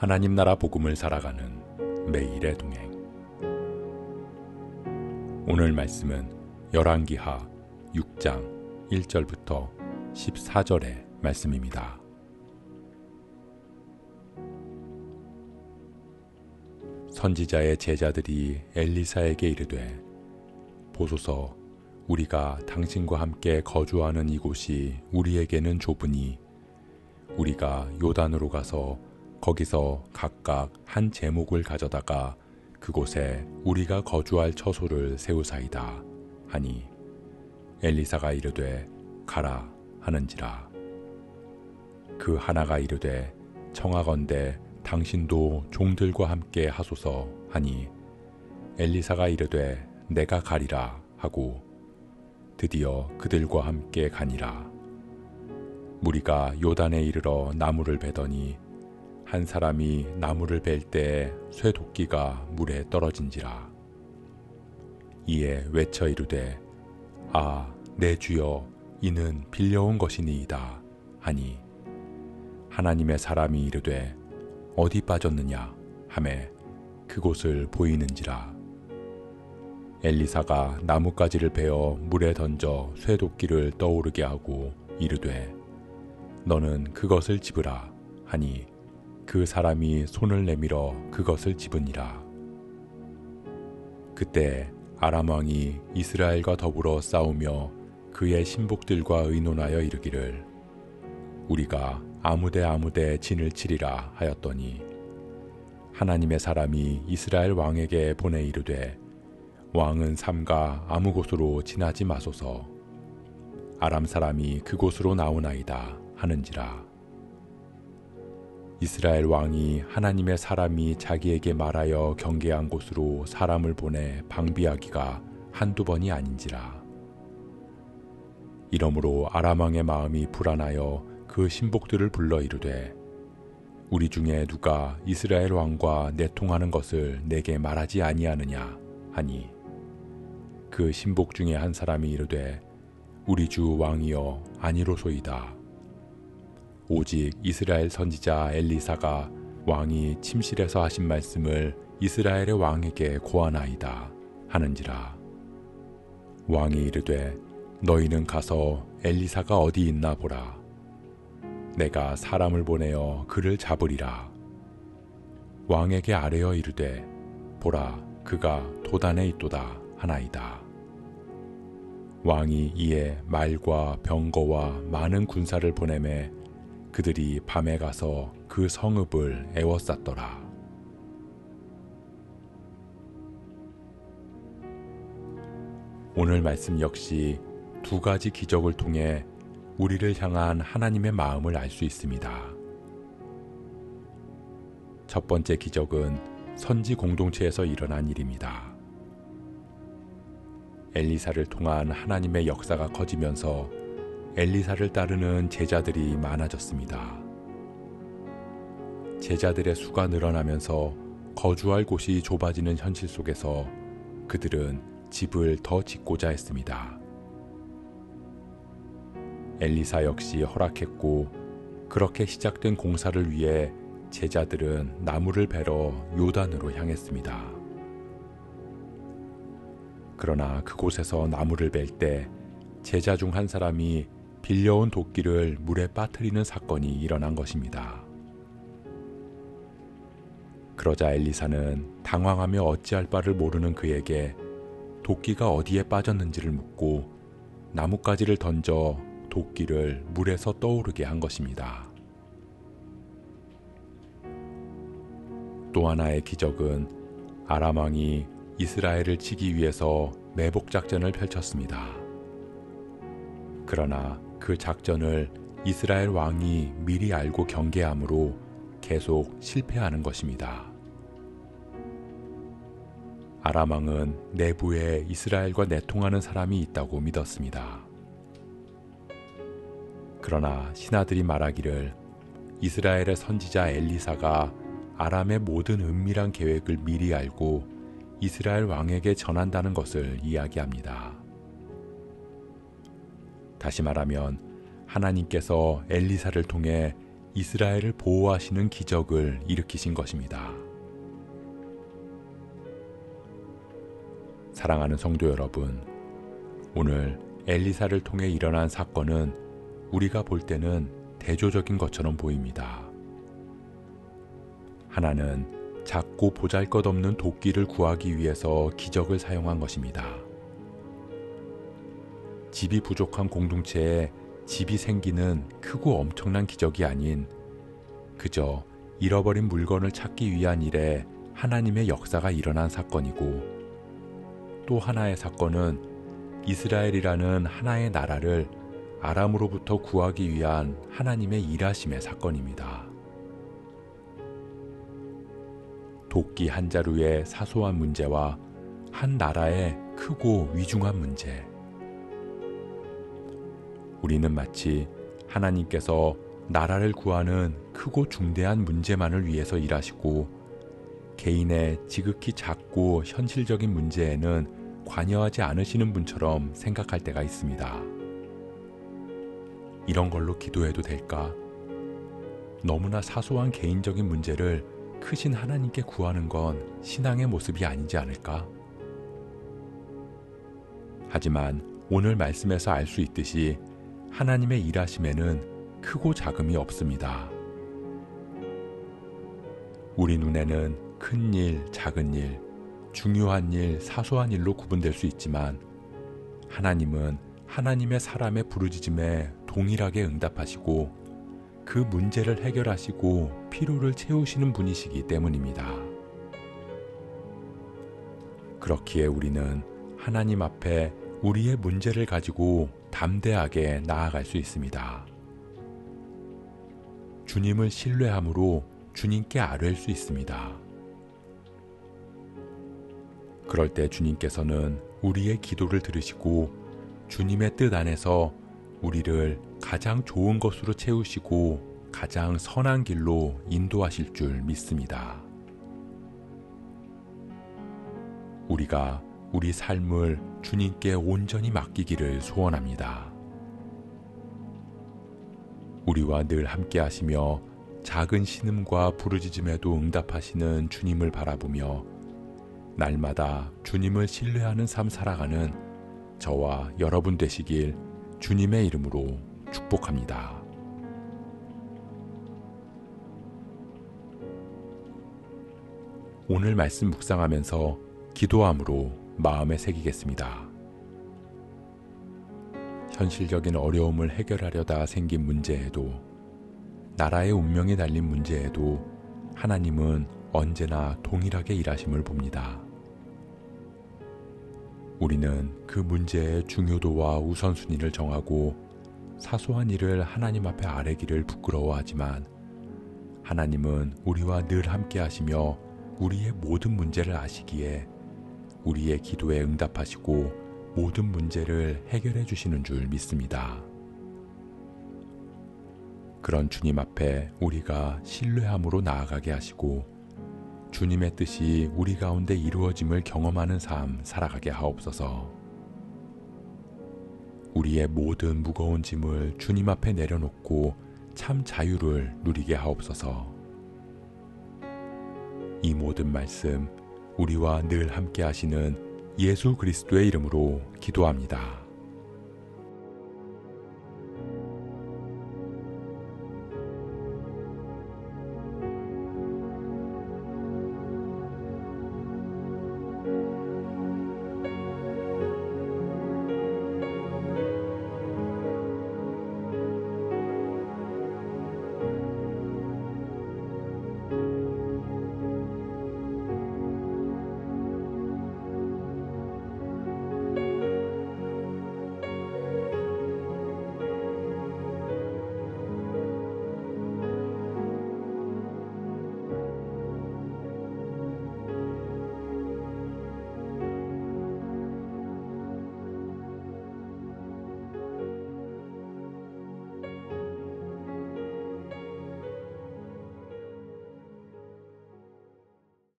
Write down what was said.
하나님 나라 복음을 살아가는 매일의 동행. 오늘 말씀은 열왕기하 6장 1절부터 14절의 말씀입니다. 선지자의 제자들이 엘리사에게 이르되, 보소서, 우리가 당신과 함께 거주하는 이곳이 우리에게는 좁으니 우리가 요단으로 가서 거기서 각각 한 제목을 가져다가 그곳에 우리가 거주할 처소를 세우사이다 하니, 엘리사가 이르되 가라 하는지라. 그 하나가 이르되 청하건대 당신도 종들과 함께 하소서 하니, 엘리사가 이르되 내가 가리라 하고 드디어 그들과 함께 가니라. 무리가 요단에 이르러 나무를 베더니 한 사람이 나무를 벨 때에 쇠도끼가 물에 떨어진지라. 이에 외쳐 이르되 아, 내 주여, 이는 빌려온 것이니이다 하니, 하나님의 사람이 이르되 어디 빠졌느냐 하매 그곳을 보이는지라. 엘리사가 나뭇가지를 베어 물에 던져 쇠도끼를 떠오르게 하고 이르되 너는 그것을 집으라 하니, 그 사람이 손을 내밀어 그것을 집으니라. 그때 아람 왕이 이스라엘과 더불어 싸우며 그의 신복들과 의논하여 이르기를, 우리가 아무데 진을 치리라 하였더니, 하나님의 사람이 이스라엘 왕에게 보내 이르되 왕은 삼가 아무 곳으로 지나지 마소서. 아람 사람이 그곳으로 나오나이다 하는지라. 이스라엘 왕이 하나님의 사람이 자기에게 말하여 경계한 곳으로 사람을 보내 방비하기가 한두 번이 아닌지라. 이러므로 아람 왕의 마음이 불안하여 그 신복들을 불러 이르되, 우리 중에 누가 이스라엘 왕과 내통하는 것을 내게 말하지 아니하느냐 하니, 그 신복 중에 한 사람이 이르되 우리 주 왕이여 아니로소이다. 오직 이스라엘 선지자 엘리사가 왕이 침실에서 하신 말씀을 이스라엘의 왕에게 고하나이다 하는지라. 왕이 이르되 너희는 가서 엘리사가 어디 있나 보라. 내가 사람을 보내어 그를 잡으리라. 왕에게 아뢰어 이르되 보라, 그가 도단에 있도다 하나이다. 왕이 이에 말과 병거와 많은 군사를 보내매 그들이 밤에 가서 그 성읍을 에워쌌더라. 오늘 말씀 역시 두 가지 기적을 통해 우리를 향한 하나님의 마음을 알 수 있습니다. 첫 번째 기적은 선지 공동체에서 일어난 일입니다. 엘리사를 통한 하나님의 역사가 커지면서 엘리사를 따르는 제자들이 많아졌습니다. 제자들의 수가 늘어나면서 거주할 곳이 좁아지는 현실 속에서 그들은 집을 더 짓고자 했습니다. 엘리사 역시 허락했고, 그렇게 시작된 공사를 위해 제자들은 나무를 베러 요단으로 향했습니다. 그러나 그곳에서 나무를 벨 때 제자 중 한 사람이 빌려온 도끼를 물에 빠뜨리는 사건이 일어난 것입니다. 그러자 엘리사는 당황하며 어찌할 바를 모르는 그에게 도끼가 어디에 빠졌는지를 묻고 나뭇가지를 던져 도끼를 물에서 떠오르게 한 것입니다. 또 하나의 기적은 아람 왕이 이스라엘을 치기 위해서 매복 작전을 펼쳤습니다. 그러나 그 작전을 이스라엘 왕이 미리 알고 경계하므로 계속 실패하는 것입니다. 아람 왕은 내부에 이스라엘과 내통하는 사람이 있다고 믿었습니다. 그러나 신하들이 말하기를 이스라엘의 선지자 엘리사가 아람의 모든 은밀한 계획을 미리 알고 이스라엘 왕에게 전한다는 것을 이야기합니다. 다시 말하면 하나님께서 엘리사를 통해 이스라엘을 보호하시는 기적을 일으키신 것입니다. 사랑하는 성도 여러분, 오늘 엘리사를 통해 일어난 사건은 우리가 볼 때는 대조적인 것처럼 보입니다. 하나는 작고 보잘것없는 도끼를 구하기 위해서 기적을 사용한 것입니다. 집이 부족한 공동체에 집이 생기는 크고 엄청난 기적이 아닌 그저 잃어버린 물건을 찾기 위한 일에 하나님의 역사가 일어난 사건이고, 또 하나의 사건은 이스라엘이라는 하나의 나라를 아람으로부터 구하기 위한 하나님의 일하심의 사건입니다. 도끼 한 자루의 사소한 문제와 한 나라의 크고 위중한 문제. 우리는 마치 하나님께서 나라를 구하는 크고 중대한 문제만을 위해서 일하시고 개인의 지극히 작고 현실적인 문제에는 관여하지 않으시는 분처럼 생각할 때가 있습니다. 이런 걸로 기도해도 될까? 너무나 사소한 개인적인 문제를 크신 하나님께 구하는 건 신앙의 모습이 아니지 않을까? 하지만 오늘 말씀에서 알 수 있듯이 하나님의 일하심에는 크고 작음이 없습니다. 우리 눈에는 큰 일, 작은 일, 중요한 일, 사소한 일로 구분될 수 있지만 하나님은 하나님의 사람의 부르짖음에 동일하게 응답하시고 그 문제를 해결하시고 필요를 채우시는 분이시기 때문입니다. 그렇기에 우리는 하나님 앞에 우리의 문제를 가지고 담대하게 나아갈 수 있습니다. 주님을 신뢰함으로 주님께 아뢰일 수 있습니다. 그럴 때 주님께서는 우리의 기도를 들으시고 주님의 뜻 안에서 우리를 가장 좋은 것으로 채우시고 가장 선한 길로 인도하실 줄 믿습니다. 우리가 우리 삶을 주님께 온전히 맡기기를 소원합니다. 우리와 늘 함께 하시며 작은 신음과 부르짖음에도 응답하시는 주님을 바라보며 날마다 주님을 신뢰하는 삶 살아가는 저와 여러분 되시길 주님의 이름으로 축복합니다. 오늘 말씀 묵상하면서 기도함으로 마음에 새기겠습니다. 현실적인 어려움을 해결하려다 생긴 문제에도, 나라의 운명이 달린 문제에도 하나님은 언제나 동일하게 일하심을 봅니다. 우리는 그 문제의 중요도와 우선순위를 정하고 사소한 일을 하나님 앞에 아뢰기를 부끄러워하지만 하나님은 우리와 늘 함께 하시며 우리의 모든 문제를 아시기에 우리의 기도에 응답하시고 모든 문제를 해결해 주시는 줄 믿습니다. 그런 주님 앞에 우리가 신뢰함으로 나아가게 하시고 주님의 뜻이 우리 가운데 이루어짐을 경험하는 삶 살아가게 하옵소서. 우리의 모든 무거운 짐을 주님 앞에 내려놓고 참 자유를 누리게 하옵소서. 이 모든 말씀 우리와 늘 함께 하시는 예수 그리스도의 이름으로 기도합니다.